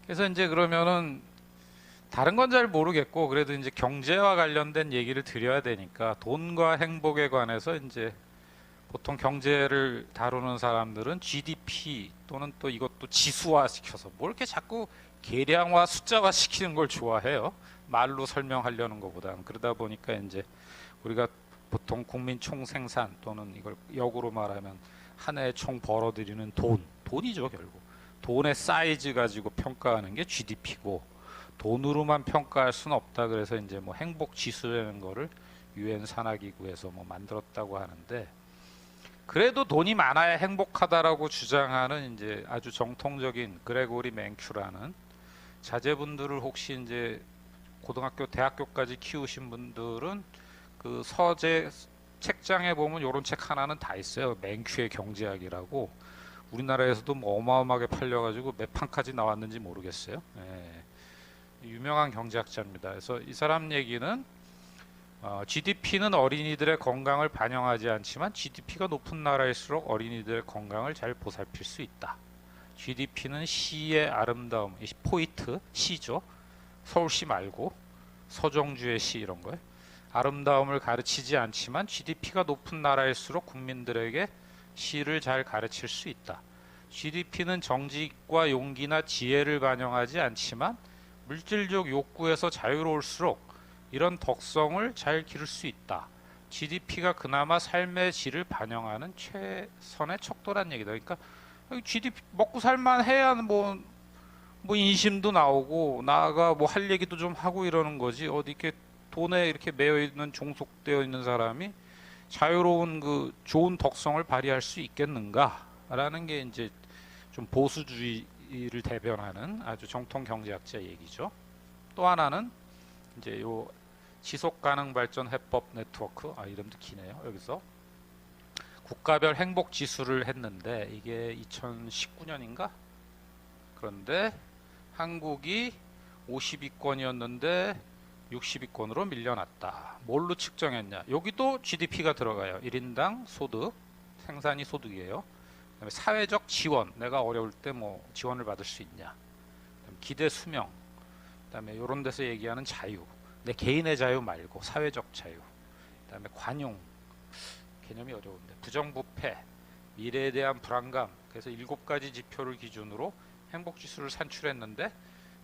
그래서 이제 그러면은 다른 건 잘 모르겠고 그래도 이제 경제와 관련된 얘기를 드려야 되니까 돈과 행복에 관해서 이제 보통 경제를 다루는 사람들은 GDP 또는 또 이것도 지수화 시켜서 뭐 이렇게 자꾸 계량화 숫자화 시키는 걸 좋아해요. 말로 설명하려는 것보다는. 그러다 보니까 이제 우리가 보통 국민 총생산 또는 이걸 역으로 말하면 한 해에 총 벌어들이는 돈이죠 결국. 돈의 사이즈 가지고 평가하는 게 GDP고 돈으로만 평가할 수는 없다. 그래서 이제 뭐 행복 지수라는 거를 유엔 산하기구에서 뭐 만들었다고 하는데, 그래도 돈이 많아야 행복하다라고 주장하는 이제 아주 정통적인 그레고리 맹큐라는, 자제분들을 혹시 이제 고등학교, 대학교까지 키우신 분들은 그 서재 책장에 보면 이런 책 하나는 다 있어요. 맹큐의 경제학이라고. 우리나라에서도 뭐 어마어마하게 팔려가지고 몇 판까지 나왔는지 모르겠어요. 예. 유명한 경제학자입니다. 그래서 이 사람 얘기는 GDP는 어린이들의 건강을 반영하지 않지만 GDP가 높은 나라일수록 어린이들의 건강을 잘 보살필 수 있다. GDP는 시의 아름다움, 포이트, 시죠. 서울시 말고 서정주의 시 이런 거예요. 아름다움을 가르치지 않지만 GDP가 높은 나라일수록 국민들에게 시를 잘 가르칠 수 있다. GDP는 정직과 용기나 지혜를 반영하지 않지만 물질적 욕구에서 자유로울수록 이런 덕성을 잘 기를 수 있다. GDP가 그나마 삶의 질을 반영하는 최선의 척도란 얘기다. 그러니까 GDP 먹고 살만 해야 뭐 인심도 나오고 나아가 뭐 할 얘기도 좀 하고 이러는 거지. 어디 이렇게 돈에 이렇게 매여 있는 종속되어 있는 사람이 자유로운 그 좋은 덕성을 발휘할 수 있겠는가라는 게 이제 좀 보수주의를 대변하는 아주 정통 경제학자 얘기죠. 또 하나는 이제 요 지속가능 발전 해법 네트워크, 이름도 기네요. 여기서 국가별 행복 지수를 했는데 이게 2019년인가? 그런데 한국이 50위권이었는데 60위권으로 밀려났다. 뭘로 측정했냐? 여기도 GDP가 들어가요. 1인당 소득, 생산이 소득이에요. 그다음에 사회적 지원, 내가 어려울 때 뭐 지원을 받을 수 있냐? 기대 수명, 그다음에 이런 데서 얘기하는 자유, 내 개인의 자유 말고 사회적 자유, 그다음에 관용, 개념이 어려운데 부정부패, 미래에 대한 불안감. 그래서 7가지 지표를 기준으로 행복지수를 산출했는데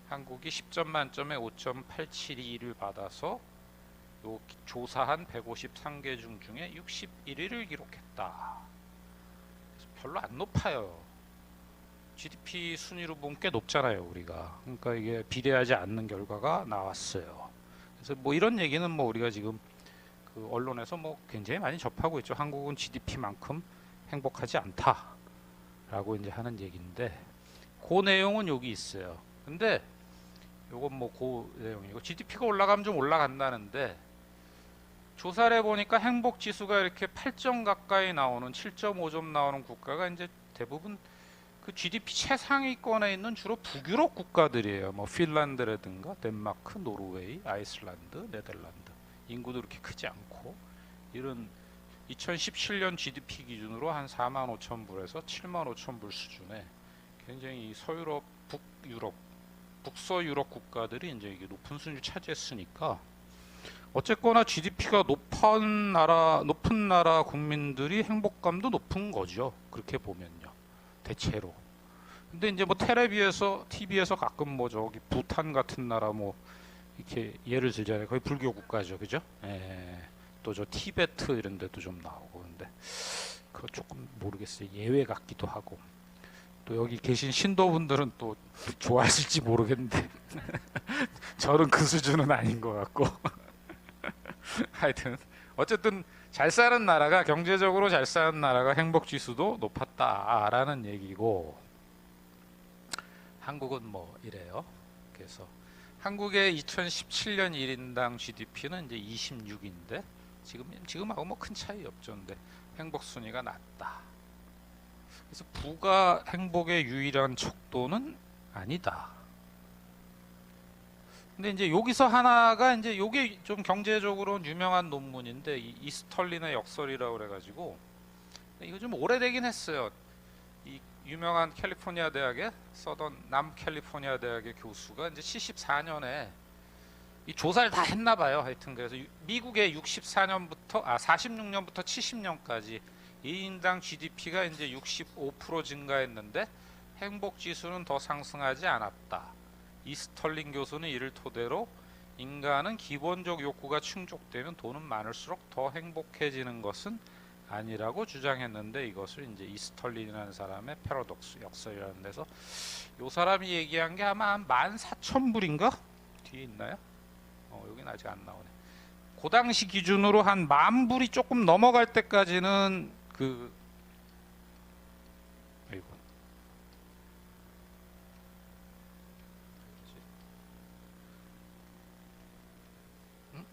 한국이 10점 만점에 5.872를 받아서 요 조사한 153개 중에 61위를 기록했다. 별로 안 높아요. GDP 순위로 보면 꽤 높잖아요, 우리가. 그러니까 이게 비례하지 않는 결과가 나왔어요. 그래서 뭐 이런 얘기는 뭐 우리가 지금 그 언론에서 뭐 굉장히 많이 접하고 있죠. 한국은 GDP만큼 행복하지 않다라고 이제 하는 얘기인데, 그 내용은 여기 있어요. 근데 요건 뭐 그 내용이고, GDP가 올라가면 좀 올라간다는데 조사를 해보니까 행복 지수가 이렇게 8점 가까이 나오는, 7.5점 나오는 국가가 이제 대부분 그 GDP 최상위권에 있는 주로 북유럽 국가들이에요. 뭐 핀란드라든가 덴마크, 노르웨이, 아이슬란드, 네덜란드. 인구도 그렇게 크지 않고, 이런 2017년 GDP 기준으로 한 4만 5천 불에서 7만 5천 불 수준의 굉장히 서유럽, 북유럽, 북서유럽 국가들이 이제 이게 높은 순위를 차지했으니까 어쨌거나 GDP가 높은 나라 국민들이 행복감도 높은 거죠. 그렇게 보면요. 대체로. 근데 이제 뭐 텔레비에서, TV에서 가끔 뭐 저기 부탄 같은 나라 뭐 이렇게 예를 들자면 거의 불교 국가죠. 그죠? 예. 또 저 티베트 이런 데도 좀 나오고. 근데 그거 조금 모르겠어요. 예외 같기도 하고. 또 여기 계신 신도분들은 또 좋아하실지 모르겠는데 저는 그 수준은 아닌 것 같고 하여튼 어쨌든 잘 사는 나라가, 경제적으로 잘 사는 나라가 행복지수도 높았다라는 얘기고, 한국은 뭐 이래요. 그래서 한국의 2017년 1인당 GDP는 이제 26인데 지금하고 뭐 큰 차이 없죠. 근데 행복 순위가 낮다. 그래서 부가 행복의 유일한 척도는 아니다. 근데 이제 여기서 하나가, 이제 요게 좀 경제적으로 유명한 논문인데, 이스털린의 역설이라고 그래가지고, 이거 좀 오래되긴 했어요. 이 유명한 캘리포니아 대학의 서던 남캘리포니아 대학의 교수가 이제 74년에 이 조사를 다 했나 봐요. 하여튼 그래서 미국의 46년부터 70년까지 1인당 GDP가 이제 65% 증가했는데 행복 지수는 더 상승하지 않았다. 이스털링 교수는 이를 토대로 인간은 기본적 욕구가 충족되면 돈은 많을수록 더 행복해지는 것은 아니라고 주장했는데, 이것을 이제 이스털린이라는 사람의 패러독스 역설이라는 데서 이 사람이 얘기한 게 아마 한 14,000불인가? 뒤에 있나요? 여긴 아직 안 나오네. 그 당시 기준으로 한 10,000불이 조금 넘어갈 때까지는 아이고. 응?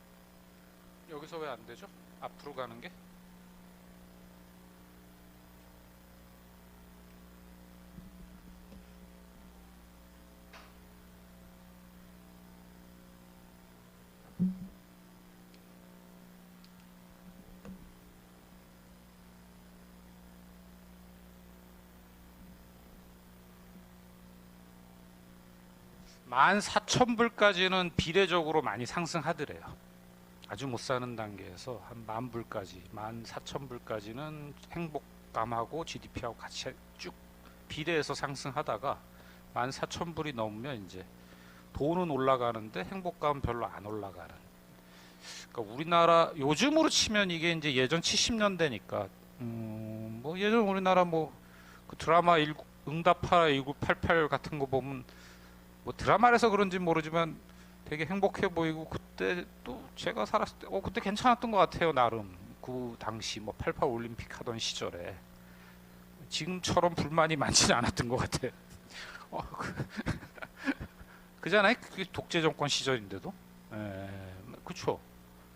여기서 왜 안 되죠? 앞으로 가는 게? 만 4,000불까지는 비례적으로 많이 상승하더래요. 아주 못 사는 단계에서 한 10,000불까지, 14,000불까지는 행복감하고 GDP하고 같이 쭉 비례해서 상승하다가 14,000불이 넘으면 이제 돈은 올라가는데 행복감은 별로 안 올라가는. 그러니까 우리나라 요즘으로 치면 이게 이제 예전 70년대니까 뭐 예전 우리나라 그 드라마 응답하라 1988 같은 거 보면 뭐 드라마라서 그런지 모르지만 되게 행복해 보이고, 그때 또 제가 살았을 때 그때 괜찮았던 것 같아요. 나름 그 당시 뭐 88 올림픽 하던 시절에 지금처럼 불만이 많지는 않았던 것 같아요. 그잖아요. 그게 독재 정권 시절인데도. 그쵸.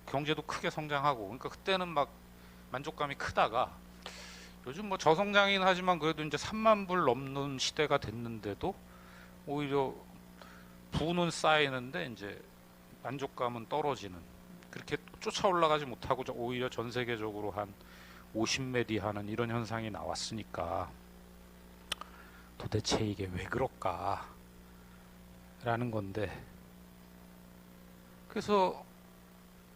경제도 크게 성장하고, 그러니까 그때는 막 만족감이 크다가, 요즘 뭐 저성장이긴 하지만 그래도 이제 3만 불 넘는 시대가 됐는데도 오히려 부는 쌓이는데 이제 만족감은 떨어지는, 그렇게 쫓아 올라가지 못하고 오히려 전 세계적으로 한 50매디 하는 이런 현상이 나왔으니까 도대체 이게 왜 그럴까 라는 건데, 그래서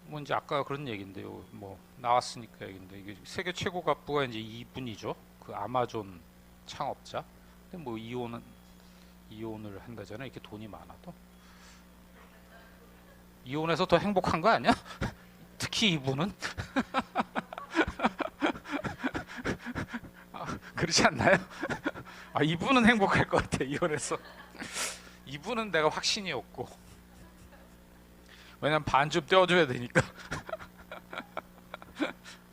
뭐 이제 아까 그런 얘기인데요. 뭐 나왔으니까 얘기인데, 이게 세계 최고 갑부가 이제 이분이죠. 그 아마존 창업자. 근데 뭐 이혼을 한다잖아요. 이렇게 돈이 많아도. 이혼해서 더 행복한 거 아니야? 특히 이분은. 그렇지 않나요? 이분은 행복할 것 같아. 이혼해서. 이분은 내가 확신이 없고, 왜냐면 반쯤 떼어줘야 되니까.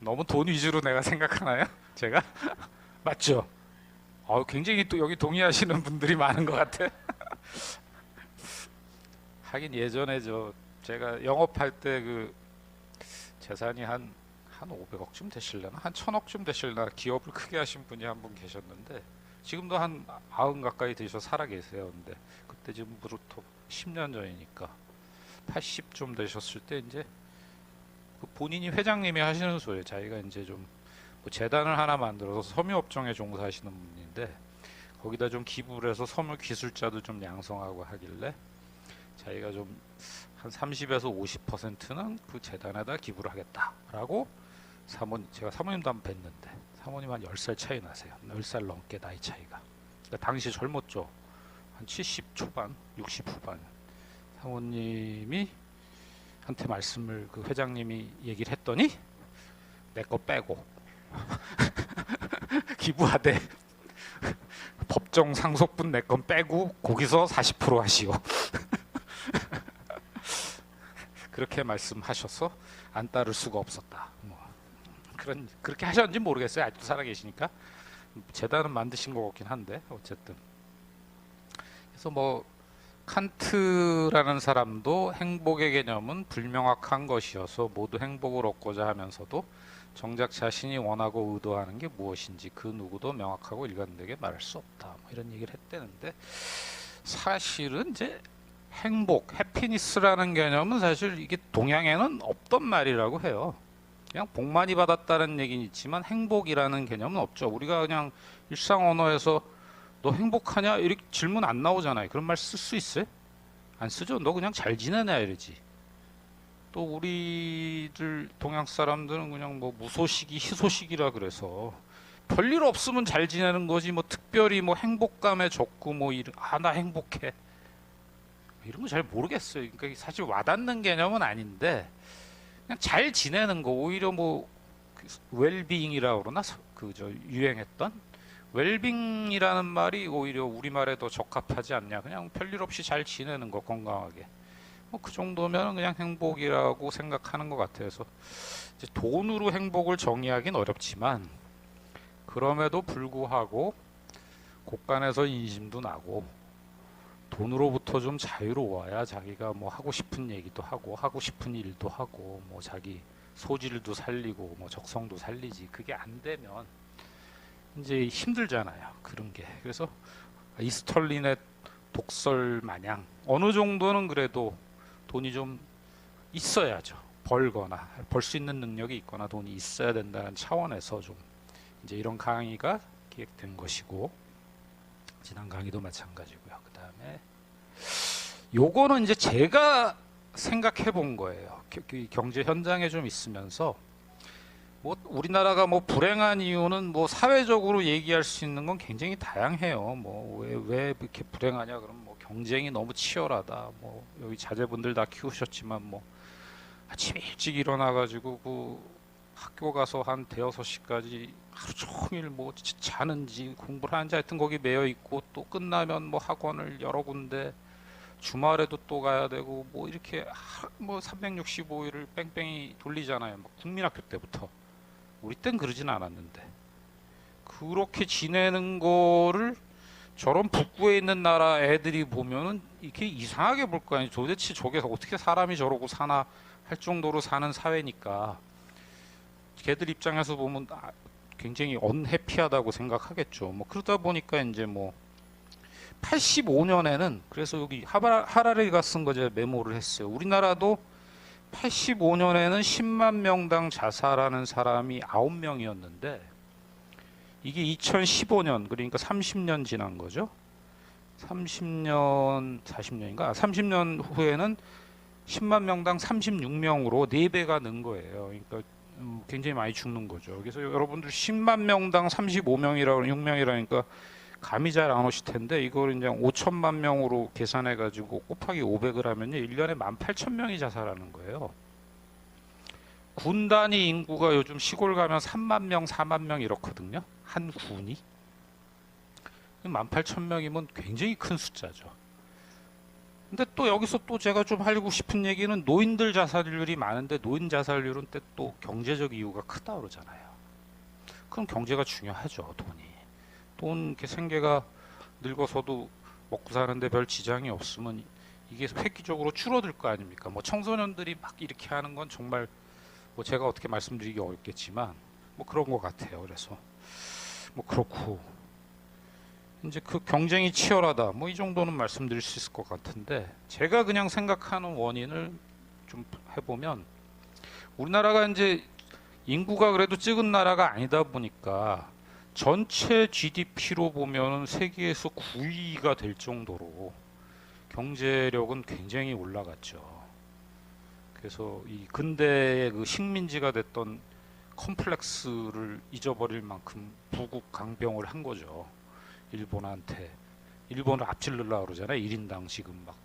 너무 돈 위주로 내가 생각하나요? 제가? 맞죠? 굉장히 또 여기 동의하시는 분들이 많은 것 같아. 하긴 예전에 제가 영업할 때 그 재산이 한 500억쯤 되실려나? 한 1,000억쯤 되실려나? 기업을 크게 하신 분이 한 분 계셨는데, 지금도 한 90 가까이 되셔 살아 계세요. 근데 그때 지금부터 10년 전이니까 80좀 되셨을 때 이제 그 본인이 회장님이 하시는 소리예요. 자기가 이제 좀 뭐 재단을 하나 만들어서 섬유업종에 종사하시는 분인데, 거기다 좀 기부를 해서 섬유 기술자도 좀 양성하고 하길래 자기가 좀 한 30에서 50%는 그 재단에다 기부를 하겠다라고, 제가 사모님도 한번 뵀는데, 사모님 한 10살 차이 나세요. 10살 넘게 나이 차이가. 그러니까 당시 젊었죠. 한 70 초반, 60 후반. 사모님이 한테 말씀을, 그 회장님이 얘기를 했더니 내 거 빼고 기부하되 법정 상속분 내 건 빼고 거기서 40% 하시오. 그렇게 말씀하셔서 안 따를 수가 없었다. 그렇게 하셨는지 모르겠어요. 아직도 살아계시니까. 재단은 만드신 것 같긴 한데 어쨌든. 그래서 뭐 칸트라는 사람도 행복의 개념은 불명확한 것이어서 모두 행복을 얻고자 하면서도 정작 자신이 원하고 의도하는 게 무엇인지 그 누구도 명확하고 일관되게 말할 수 없다. 뭐 이런 얘기를 했다는데, 사실은 이제 행복, 해피니스라는 개념은 사실 이게 동양에는 없던 말이라고 해요. 그냥 복 많이 받았다는 얘기는 있지만 행복이라는 개념은 없죠. 우리가 그냥 일상 언어에서 너 행복하냐? 이렇게 질문 안 나오잖아요. 그런 말 쓸 수 있어요? 안 쓰죠. 너 그냥 잘 지내냐 이러지. 또 우리들 동양 사람들은 그냥 뭐 무소식이 희소식이라 그래서 별일 없으면 잘 지내는 거지 뭐 특별히 뭐 행복감에 적고 뭐 나 행복해 이런 거 잘 모르겠어요. 그러니까 사실 와닿는 개념은 아닌데 그냥 잘 지내는 거 오히려 뭐 웰빙이라고 그러나 그저 유행했던 웰빙이라는 말이 오히려 우리말에 더 적합하지 않냐. 그냥 별일 없이 잘 지내는 거 건강하게. 뭐 그 정도면 그냥 행복이라고 생각하는 것 같아서 이제 돈으로 행복을 정의하기는 어렵지만 그럼에도 불구하고 곳간에서 인심도 나고 돈으로부터 좀 자유로워야 자기가 뭐 하고 싶은 얘기도 하고 하고 싶은 일도 하고 뭐 자기 소질도 살리고 뭐 적성도 살리지. 그게 안 되면 이제 힘들잖아요. 그런 게. 그래서 이스털린의 독설 마냥 어느 정도는 그래도 돈이 좀 있어야죠. 벌거나 벌 수 있는 능력이 있거나 돈이 있어야 된다는 차원에서 좀 이제 이런 강의가 기획된 것이고 지난 강의도 마찬가지고요. 그 다음에 요거는 이제 제가 생각해 본 거예요. 경제 현장에 좀 있으면서 뭐 우리나라가 뭐 불행한 이유는 뭐 사회적으로 얘기할 수 있는 건 굉장히 다양해요. 뭐 왜 이렇게 불행하냐 그러면 뭐 경쟁이 너무 치열하다. 뭐 여기 자제분들 다 키우셨지만 뭐 아침에 일찍 일어나가지고 그 학교 가서 한 대여섯 시까지 하루 종일 뭐 자는지 공부를 하는지 하여튼 거기 매여 있고 또 끝나면 뭐 학원을 여러 군데 주말에도 또 가야 되고 뭐 이렇게 뭐 365일을 뺑뺑이 돌리잖아요. 뭐 국민학교 때부터. 우리 땐 그러진 않았는데 그렇게 지내는 거를 저런 북부에 있는 나라 애들이 보면은 이렇게 이상하게 볼 거 아니에요. 도대체 저게 어떻게 사람이 저러고 사나 할 정도로 사는 사회니까 걔들 입장에서 보면 굉장히 언해피하다고 생각하겠죠. 뭐 그러다 보니까 이제 뭐 85년에는 그래서 여기 하라리가 쓴 거 제가 메모를 했어요. 우리나라도 85년에는 10만 명당 자살하는 사람이 9명이었는데 이게 2015년 그러니까 30년 지난 거죠. 30년 40년인가 30년 후에는 10만 명당 36명으로 4배가 는 거예요. 그러니까 굉장히 많이 죽는 거죠. 그래서 여러분들 10만 명당 35명이라고 6명이라니까 감이 잘 안 오실 텐데 이걸 이제 5천만 명으로 계산해 가지고 곱하기 500을 하면요 1년에 18,000명이 자살하는 거예요. 군 단위 인구가 요즘 시골 가면 3만 명, 4만 명 이렇거든요. 한 군이 18,000명이면 굉장히 큰 숫자죠. 근데 또 여기서 또 제가 좀 하고 싶은 얘기는 노인들 자살률이 많은데 노인 자살률은 또 경제적 이유가 크다 그러잖아요. 그럼 경제가 중요하죠. 돈 이렇게 생계가 늙어서도 먹고 사는데 별 지장이 없으면 이게 획기적으로 줄어들 거 아닙니까? 뭐 청소년들이 막 이렇게 하는 건 정말 뭐 제가 어떻게 말씀드리기 어렵겠지만 뭐 그런 것 같아요. 그래서 뭐 그렇고 이제 그 경쟁이 치열하다 뭐 이 정도는 말씀드릴 수 있을 것 같은데 제가 그냥 생각하는 원인을 좀 해보면 우리나라가 이제 인구가 그래도 적은 나라가 아니다 보니까 전체 GDP로 보면 세계에서 9위가 될 정도로 경제력은 굉장히 올라갔죠. 그래서 이 근대의 그 식민지가 됐던 컴플렉스를 잊어버릴 만큼 부국 강병을 한 거죠. 일본한테. 일본을 앞질르려고 그러잖아요. 1인당 지금 막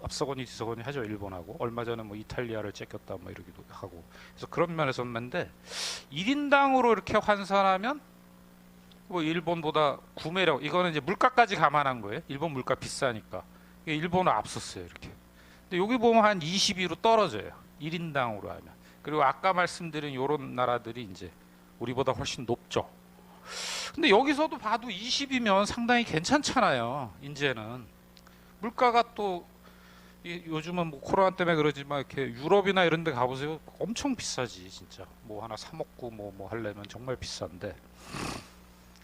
앞서거니 뒤서거니 하죠. 일본하고. 얼마 전에 뭐 이탈리아를 째꼈다 뭐 이러기도 하고. 그래서 그런 면에서 봤는데 1인당으로 이렇게 환산하면 뭐 일본보다 구매력 이거는 이제 물가까지 감안한 거예요. 일본 물가 비싸니까. 일본은 앞섰어요. 이렇게. 근데 여기 보면 한 20위로 떨어져요. 1인당으로 하면. 그리고 아까 말씀드린 요런 나라들이 이제 우리보다 훨씬 높죠. 근데 여기서도 봐도 20이면 상당히 괜찮잖아요. 이제는 물가가 또 요즘은 뭐 코로나 때문에 그러지만 이렇게 유럽이나 이런 데 가보세요. 엄청 비싸지 진짜. 뭐 하나 사 먹고 뭐 하려면 정말 비싼데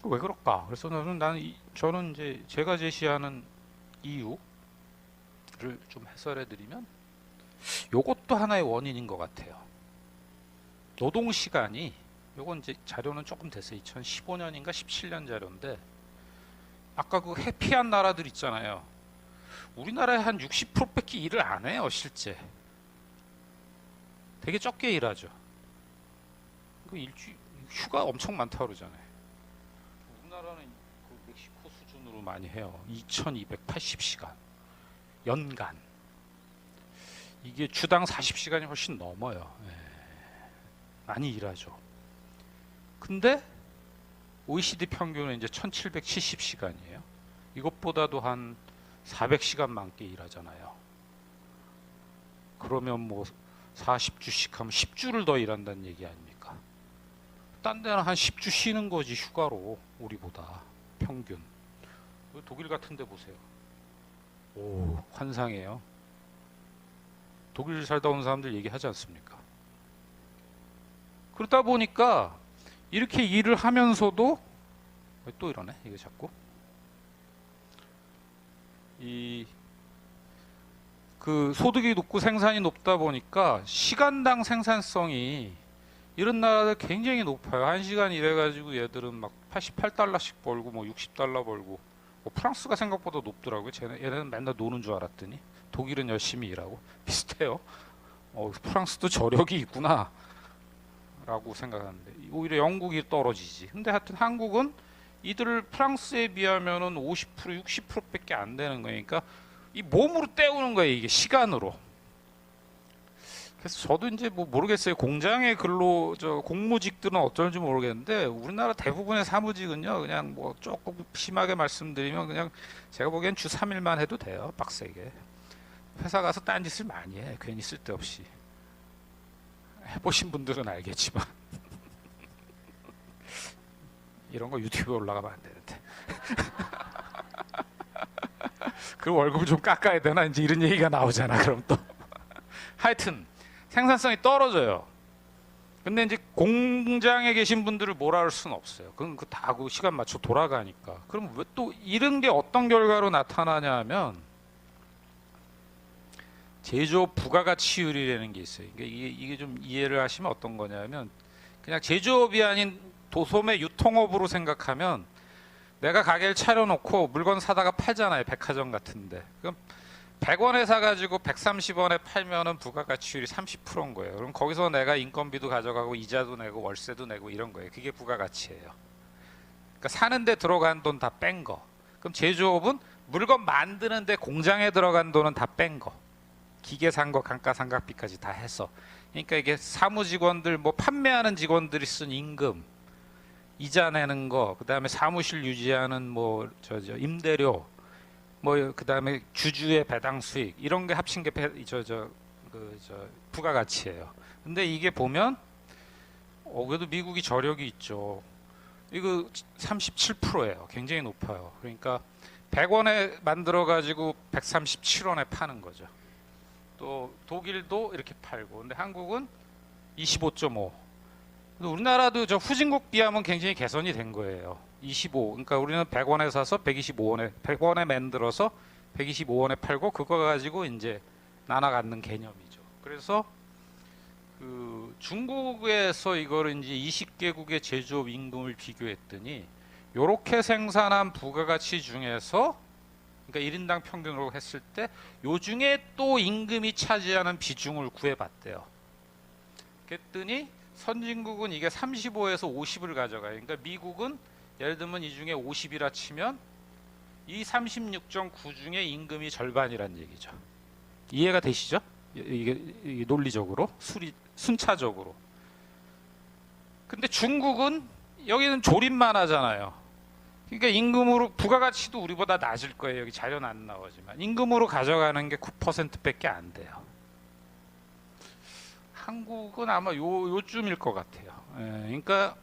왜 그럴까? 그래서 저는 이제 제가 제시하는 이유를 좀 해설해 드리면 요것도 하나의 원인인 것 같아요. 노동 시간이 요건 이제 자료는 조금 됐어요. 2015년인가 17년 자료인데 아까 그 해피한 나라들 있잖아요. 우리나라에 한 60%밖에 일을 안 해요, 실제. 되게 적게 일하죠. 그 휴가 엄청 많다 그러잖아요. 우리나라는 그 멕시코 수준으로 많이 해요. 2280시간 연간. 이게 주당 40시간이 훨씬 넘어요. 예. 많이 일하죠. 근데 OECD 평균은 이제 1770시간이에요. 이것보다도 한 400시간 많게 일하잖아요. 그러면 뭐 40주씩 하면 10주를 더 일한다는 얘기 아닙니까? 딴 데는 한 10주 쉬는 거지, 휴가로. 우리보다 평균. 독일 같은 데 보세요. 오, 환상이에요. 독일 살다 온 사람들 얘기하지 않습니까? 그러다 보니까 이렇게 일을 하면서도 또 이러네, 이게 자꾸. 그 소득이 높고 생산이 높다 보니까 시간당 생산성이 이런 나라들 굉장히 높아요. 1시간 일해가지고 얘들은 막 88달러씩 벌고 뭐 60달러 벌고. 뭐 프랑스가 생각보다 높더라고요. 얘네는 맨날 노는 줄 알았더니 독일은 열심히 일하고 비슷해요. 프랑스도 저력이 있구나 라고 생각하는데 오히려 영국이 떨어지지. 근데 하여튼 한국은 이들을 프랑스에 비하면은 50% 60%밖에 안 되는 거니까 이 몸으로 때우는 거예요, 이게 시간으로. 그래서 저도 이제 뭐 모르겠어요. 공장의 공무직들은 어쩔지 모르겠는데 우리나라 대부분의 사무직은요, 그냥 뭐 조금 심하게 말씀드리면 그냥 제가 보기엔 주 3일만 해도 돼요, 빡세게. 회사 가서 딴짓을 많이 해, 괜히 쓸데없이. 해보신 분들은 알겠지만 이런 거 유튜브에 올라가면 안 되는데. 그 월급을 좀 깎아야 되나 이제 이런 얘기가 나오잖아. 그럼 또 하여튼 생산성이 떨어져요. 근데 이제 공장에 계신 분들을 뭐라 할 수는 없어요. 그건 다 그 시간 맞춰 돌아가니까. 그럼 왜 또 이런 게 어떤 결과로 나타나냐 하면 제조업 부가가치율이라는 게 있어요. 이게 좀 이해를 하시면 어떤 거냐면 그냥 제조업이 아닌 도소매 유통업으로 생각하면 내가 가게를 차려놓고 물건 사다가 팔잖아요. 백화점 같은데. 그럼 100원에 사가지고 130원에 팔면은 부가가치율이 30%인 거예요. 그럼 거기서 내가 인건비도 가져가고 이자도 내고 월세도 내고 이런 거예요. 그게 부가가치예요. 그러니까 사는데 들어간 돈 다 뺀 거. 그럼 제조업은 물건 만드는데 공장에 들어간 돈은 다 뺀 거. 기계 산 거, 감가상각비까지 다 해서. 그러니까 이게 사무직원들, 뭐 판매하는 직원들이 쓴 임금, 이자 내는 거, 그 다음에 사무실 유지하는 뭐 임대료, 뭐 그 다음에 주주의 배당 수익 이런 게 합친 게 부가가치예요. 근데 이게 보면 그래도 미국이 저력이 있죠. 이거 37%예요. 굉장히 높아요. 그러니까 100원에 만들어 가지고 137원에 파는 거죠. 또 독일도 이렇게 팔고. 근데 한국은 25.5. 우리나라도 저 후진국 비하면 굉장히 개선이 된 거예요. 25. 그러니까 우리는 100원에 사서 100원에 만들어서 125원에 팔고 그거 가지고 이제 나눠 갖는 개념이죠. 그래서 그 중국에서 이거를 이제 20개국의 제조업 임금을 비교했더니 요렇게 생산한 부가가치 중에서 그러니까 1인당 평균으로 했을 때 요 중에 또 임금이 차지하는 비중을 구해봤대요. 그랬더니 선진국은 이게 35에서 50을 가져가요. 그러니까 미국은 예를 들면 이 중에 50이라 치면 이 36.9 중에 임금이 절반이란 얘기죠. 이해가 되시죠? 이게 논리적으로, 순차적으로. 근데 중국은 여기는 조립만 하잖아요. 그러니까 임금으로 부가가치도 우리보다 낮을 거예요. 여기 자료는 안 나오지만 임금으로 가져가는 게 9%밖에 안 돼요. 한국은 아마 요쯤일 것 같아요. 그러니까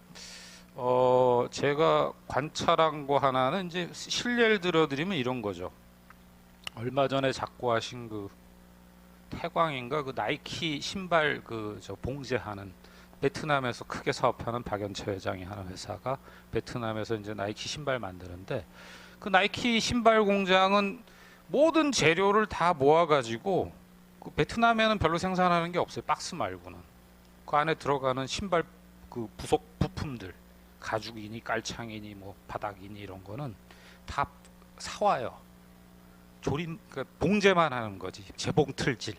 제가 관찰한 거 하나는 이제 실례를 들어드리면 이런 거죠. 얼마 전에 작고하신 그 태광인가 그 나이키 신발 봉제하는 베트남에서 크게 사업하는 박연채 회장이 하는 회사가 베트남에서 이제 나이키 신발 만드는데 그 나이키 신발 공장은 모든 재료를 다 모아가지고 그 베트남에는 별로 생산하는 게 없어요. 박스 말고는. 그 안에 들어가는 신발 그 부속 부품들 가죽이니 깔창이니 뭐 바닥이니 이런 거는 다 사와요. 조림, 그러니까 봉제만 하는 거지. 재봉틀질,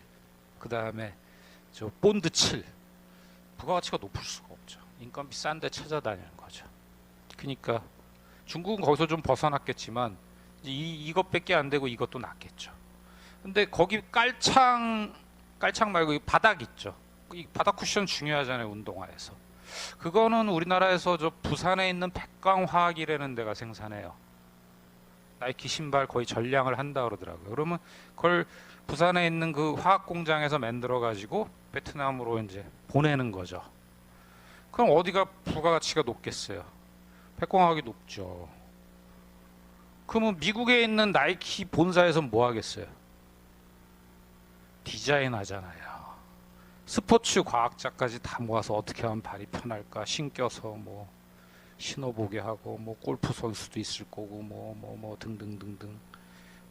그 다음에 저 본드칠, 부가가치가 높을 수가 없죠. 인건비 싼데 찾아다니는 거죠. 그러니까 중국은 거기서 좀 벗어났겠지만 이것밖에 안 되고 이것도 낫겠죠. 근데 거기 깔창 말고 이 바닥 있죠. 이 바닥 쿠션 중요하잖아요, 운동화에서. 그거는 우리나라에서 저 부산에 있는 백광화학이라는 데가 생산해요. 나이키 신발 거의 전량을 한다 그러더라고요. 그러면 그걸 부산에 있는 그 화학 공장에서 만들어 가지고 베트남으로 이제 보내는 거죠. 그럼 어디가 부가가치가 높겠어요? 백광화학이 높죠. 그러면 미국에 있는 나이키 본사에서 뭐 하겠어요? 디자인 하잖아요. 스포츠 과학자까지 다 모아서 어떻게 하면 발이 편할까 신겨서 뭐 신어보게 하고, 뭐 골프 선수도 있을 거고, 뭐 등등등등,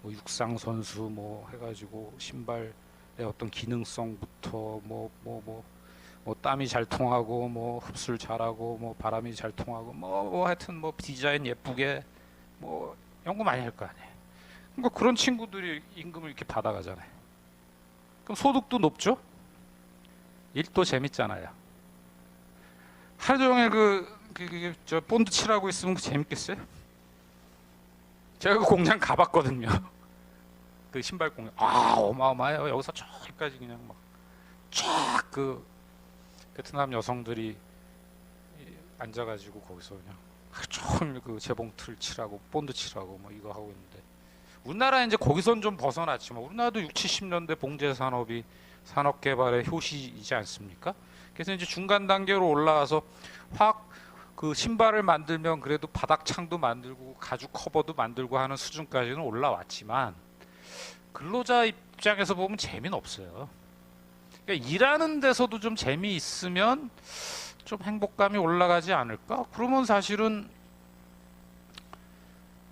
뭐 육상 선수 뭐 해가지고 신발의 어떤 기능성부터 뭐 땀이 잘 통하고, 뭐 흡수를 잘하고, 뭐 바람이 잘 통하고, 뭐 하여튼 뭐 디자인 예쁘게 뭐 연구 많이 할 거 아니에요. 그러니까 그런 친구들이 임금을 이렇게 받아가잖아요. 그럼 소득도 높죠? 일도 재밌잖아요. 하루 종일 저 본드 칠하고 있으면 재밌겠어요? 제가 그 공장 가봤거든요. 그 신발 공장. 어마어마해요. 여기서 저기까지 그냥 막 쫙 그 베트남 여성들이 앉아가지고 거기서 그냥 하루 종일 그 재봉틀 칠하고 본드 칠하고 뭐 이거 하고 있는데, 우리나라 이제 거기선 좀 벗어났지만 우리나라도 6, 70년대 봉제 산업이 산업 개발의 효시이지 않습니까? 그래서 이제 중간 단계로 올라와서 화학 그 신발을 만들면 그래도 바닥창도 만들고 가죽 커버도 만들고 하는 수준까지는 올라왔지만 근로자 입장에서 보면 재미는 없어요. 그러니까 일하는 데서도 좀 재미있으면 좀 행복감이 올라가지 않을까? 그러면 사실은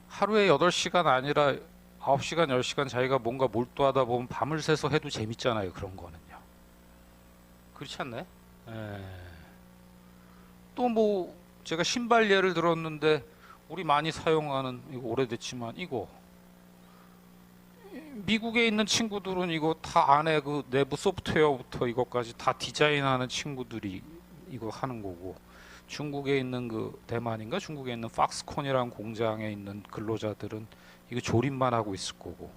하루에 8시간 아니라 9시간, 10시간 자기가 뭔가 몰두하다 보면 밤을 새서 해도 재밌잖아요. 그런 거는요. 그렇지 않나요? 또 뭐 제가 신발 예를 들었는데 우리 많이 사용하는, 이거 오래됐지만 이거 미국에 있는 친구들은 이거 다 안에 그 내부 소프트웨어부터 이것까지 다 디자인하는 친구들이 이거 하는 거고, 중국에 있는 그 대만인가 중국에 있는 팍스콘이라는 공장에 있는 근로자들은 이거 조립만 하고 있을 거고,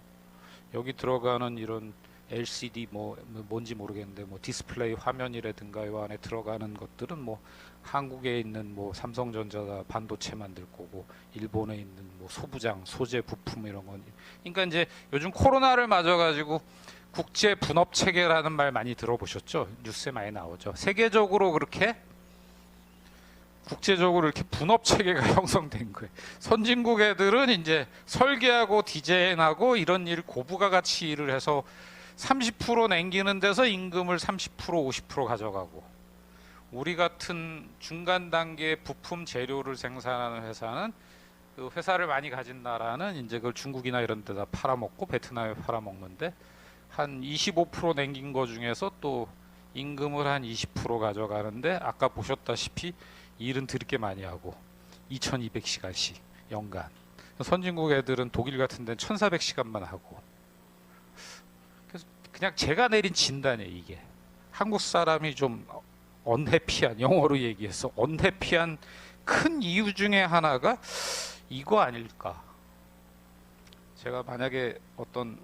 여기 들어가는 이런 LCD 뭔지 모르겠는데 뭐 디스플레이 화면이라든가 이 안에 들어가는 것들은 뭐 한국에 있는 뭐 삼성전자가 반도체 만들 거고, 일본에 있는 뭐 소부장, 소재 부품 이런 건. 그러니까 이제 요즘 코로나를 맞아 가지고 국제 분업 체계라는 말 많이 들어보셨죠? 뉴스에 많이 나오죠. 세계적으로 그렇게 국제적으로 이렇게 분업 체계가 형성된 거예요. 선진국 애들은 이제 설계하고 디자인하고 이런 일 고부가 가치 일을 해서 30% 남기는 데서 임금을 30% 50% 가져가고, 우리 같은 중간 단계 부품 재료를 생산하는 회사는 그 회사를 많이 가진 나라는 이제 그걸 중국이나 이런 데다 팔아먹고 베트남에 팔아먹는데, 한 25% 남긴 거 중에서 또 임금을 한 20% 가져가는데, 아까 보셨다시피 일은 드럽게 많이 하고 2200시간씩 연간. 선진국 애들은 독일 같은 데는 1400시간만 하고. 그래서 그냥 제가 내린 진단이에요. 이게 한국 사람이 좀 언해피한, 영어로 얘기해서 언해피한 큰 이유 중에 하나가 이거 아닐까. 제가 만약에 어떤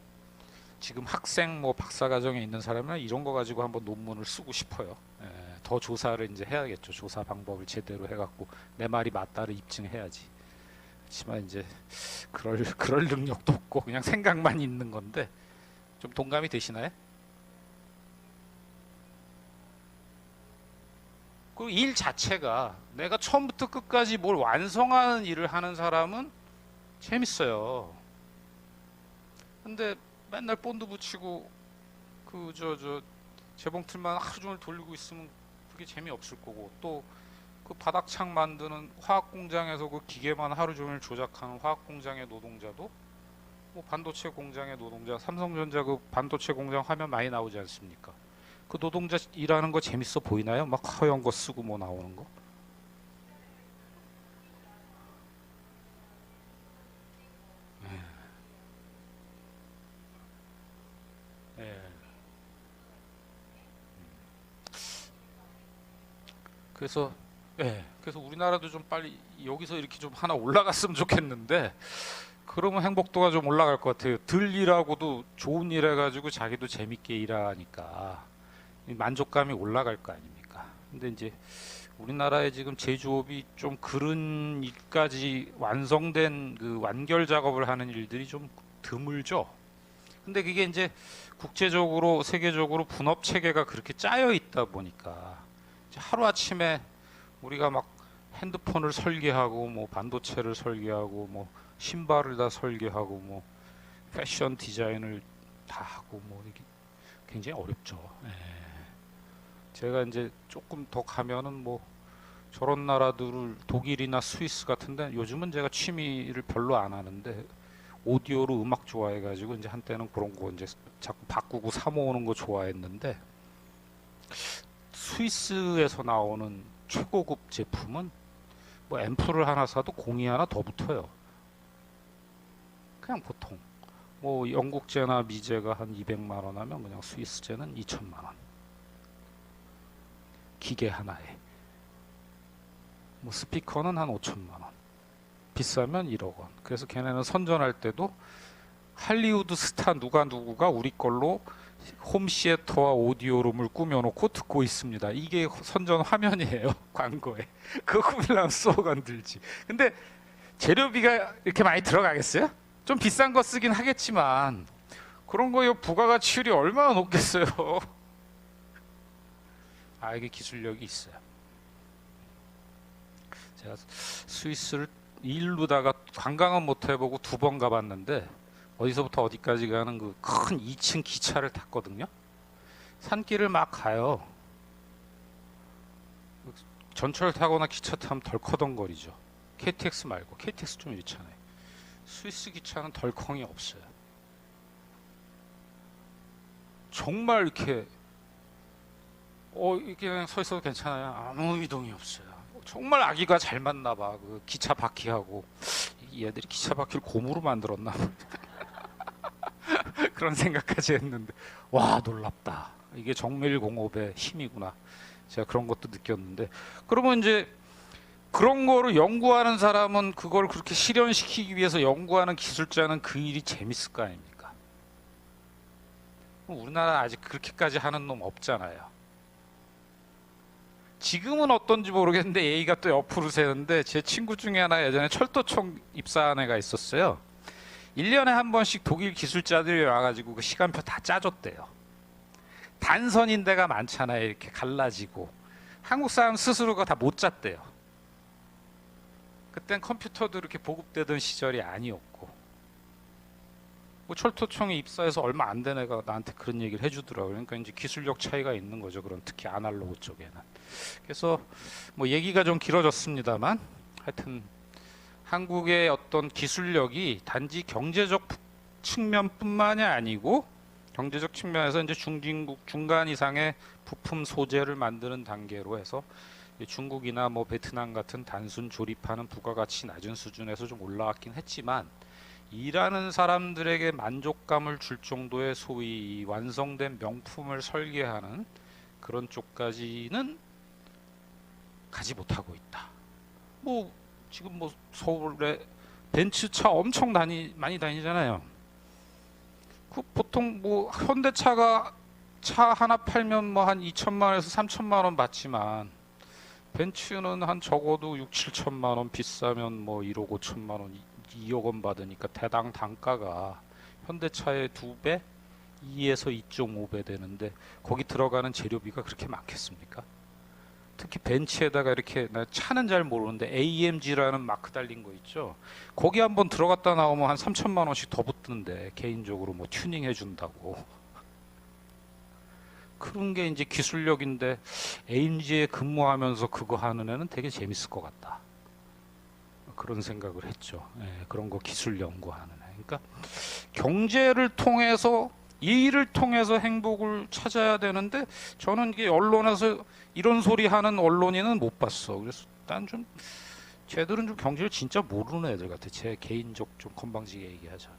지금 학생 뭐 박사과정에 있는 사람은 이런 거 가지고 한번 논문을 쓰고 싶어요. 더 조사를 이제 해야겠죠. 조사 방법을 제대로 해갖고 내 말이 맞다를 입증해야지. 그렇지만 이제 그럴 능력도 없고 그냥 생각만 있는 건데, 좀 동감이 되시나요? 그 일 자체가 내가 처음부터 끝까지 뭘 완성하는 일을 하는 사람은 재밌어요. 근데 맨날 본드 붙이고 그 재봉틀만 하루 종일 돌리고 있으면 그게 재미없을 거고, 또 그 바닥창 만드는 화학 공장에서 그 기계만 하루 종일 조작하는 화학 공장의 노동자도, 뭐 반도체 공장의 노동자, 삼성전자 그 반도체 공장 화면 많이 나오지 않습니까? 그 노동자 일하는 거 재밌어 보이나요? 막 허연 거 쓰고 뭐 나오는 거? 그래서 그래서 우리나라도 좀 빨리 여기서 이렇게 좀 하나 올라갔으면 좋겠는데 그러면 행복도가 좀 올라갈 것 같아요. 덜 일하고도 좋은 일 해가지고 자기도 재밌게 일하니까 이 만족감이 올라갈 거 아닙니까? 근데 이제 우리나라의 지금 제조업이 좀 그런 일까지 완성된 그 완결 작업을 하는 일들이 좀 드물죠. 근데 그게 이제 국제적으로 세계적으로 분업 체계가 그렇게 짜여 있다 보니까 하루 아침에 우리가 막 핸드폰을 설계하고 뭐 반도체를 설계하고 뭐 신발을 다 설계하고 뭐 패션 디자인을 다 하고 뭐 이게 굉장히 어렵죠. 제가 이제 조금 더 가면은 뭐 저런 나라들을 독일이나 스위스 같은데 요즘은 제가 취미를 별로 안 하는데 오디오로 음악 좋아해가지고 이제 한때는 그런 거 이제 자꾸 바꾸고 사 모으는 거 좋아했는데 스위스에서 나오는 최고급 제품은 뭐 앰프를 하나 사도 공이 하나 더 붙어요. 그냥 보통 뭐 영국제나 미제가 한 200만 원 하면 그냥 스위스제는 2천만 원. 기계 하나에. 뭐 스피커는 한 5천만 원. 비싸면 1억 원. 그래서 걔네는 선전할 때도 할리우드 스타 누구가 우리 걸로 홈시애터와 오디오룸을 꾸며놓고 듣고 있습니다. 이게 선전 화면이에요. 광고에. 그거 꾸미려면 수억원 들지. 근데 재료비가 이렇게 많이 들어가겠어요? 좀 비싼 거 쓰긴 하겠지만 그런 거요 부가가치율이 얼마나 높겠어요. 이게 기술력이 있어요. 제가 스위스를 일루다가 관광은 못 해보고 2번 가봤는데 어디서부터 어디까지 가는 그 큰 2층 기차를 탔거든요. 산길을 막 가요. 전철 타거나 기차 타면 덜커덩거리죠. KTX 말고 KTX 좀 이렇잖아요. 스위스 기차는 덜컹이 없어요. 정말 이렇게 이렇게 그냥 서 있어도 괜찮아요. 아무 이동이 없어요. 정말 아기가 잘 맞나 봐. 그 기차 바퀴하고 얘들이 기차 바퀴를 고무로 만들었나 그런 생각까지 했는데 와 놀랍다. 이게 정밀공업의 힘이구나. 제가 그런 것도 느꼈는데 그러면 이제 그런 거를 연구하는 사람은 그걸 그렇게 실현시키기 위해서 연구하는 기술자는 그 일이 재밌을 거 아닙니까? 우리나라 아직 그렇게까지 하는 놈 없잖아요. 지금은 어떤지 모르겠는데 A가 또 옆으로 새는데 제 친구 중에 하나 예전에 철도청 입사한 애가 있었어요. 1년에 한 번씩 독일 기술자들이 와가지고 그 시간표 다 짜줬대요. 단선인 데가 많잖아요. 이렇게 갈라지고. 한국 사람 스스로가 다 못 짰대요. 그땐 컴퓨터도 이렇게 보급되던 시절이 아니었고. 뭐 철도청에 입사해서 얼마 안 된 애가 나한테 그런 얘기를 해주더라고요. 그러니까 이제 기술력 차이가 있는 거죠. 그런 특히 아날로그 쪽에는. 그래서 뭐 얘기가 좀 길어졌습니다만 하여튼 한국의 어떤 기술력이 단지 경제적 측면뿐만이 아니고 경제적 측면에서 이제 중진국 중간 이상의 부품 소재를 만드는 단계로 해서 중국이나 뭐 베트남 같은 단순 조립하는 부가가치 낮은 수준에서 좀 올라왔긴 했지만 일하는 사람들에게 만족감을 줄 정도의 소위 완성된 명품을 설계하는 그런 쪽까지는 가지 못하고 있다. 뭐 지금 뭐 서울에 벤츠차 엄청 많이 다니잖아요. 그 보통 뭐 현대차가 차 하나 팔면 뭐 한 2천만 원에서 3천만 원 받지만 벤츠는 한 적어도 6, 7천만 원 비싸면 뭐 1억 5천만 원, 2억 원 받으니까 대당 단가가 현대차의 2배, 2에서 2.5배 되는데 거기 들어가는 재료비가 그렇게 많겠습니까? 특히 벤츠에다가 이렇게 나 차는 잘 모르는데 AMG라는 마크 달린 거 있죠. 거기 한번 들어갔다 나오면 한 3천만 원씩 더 붙는데 개인적으로 뭐 튜닝 해준다고. 그런 게 이제 기술력인데 AMG에 근무하면서 그거 하는 애는 되게 재밌을 것 같다. 그런 생각을 했죠. 그런 거 기술 연구하는 애. 그러니까 경제를 통해서 이 일을 통해서 행복을 찾아야 되는데 저는 이게 언론에서 이런 소리 하는 언론인은 못 봤어. 그래서 난 좀 쟤들은 좀 경제를 진짜 모르는 애들 같아. 제 개인적 좀 건방지게 얘기하자면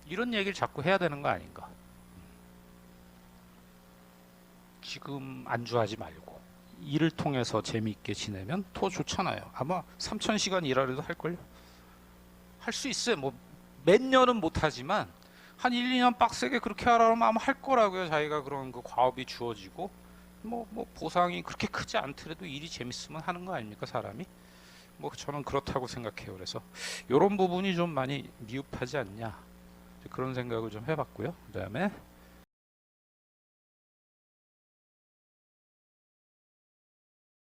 이런 얘기를 자꾸 해야 되는 거 아닌가. 지금 안주하지 말고 일을 통해서 재미있게 지내면 더 좋잖아요. 아마 3,000시간 일하려도 할걸요. 할 수 있어요. 뭐 몇 년은 못하지만 한 1, 2년 빡세게 그렇게 하라면 아마 할 거라고요. 자기가 그런 그 과업이 주어지고 뭐 보상이 그렇게 크지 않더라도 일이 재밌으면 하는 거 아닙니까, 사람이? 뭐 저는 그렇다고 생각해요. 그래서 이런 부분이 좀 많이 미흡하지 않냐 그런 생각을 좀 해봤고요. 그다음에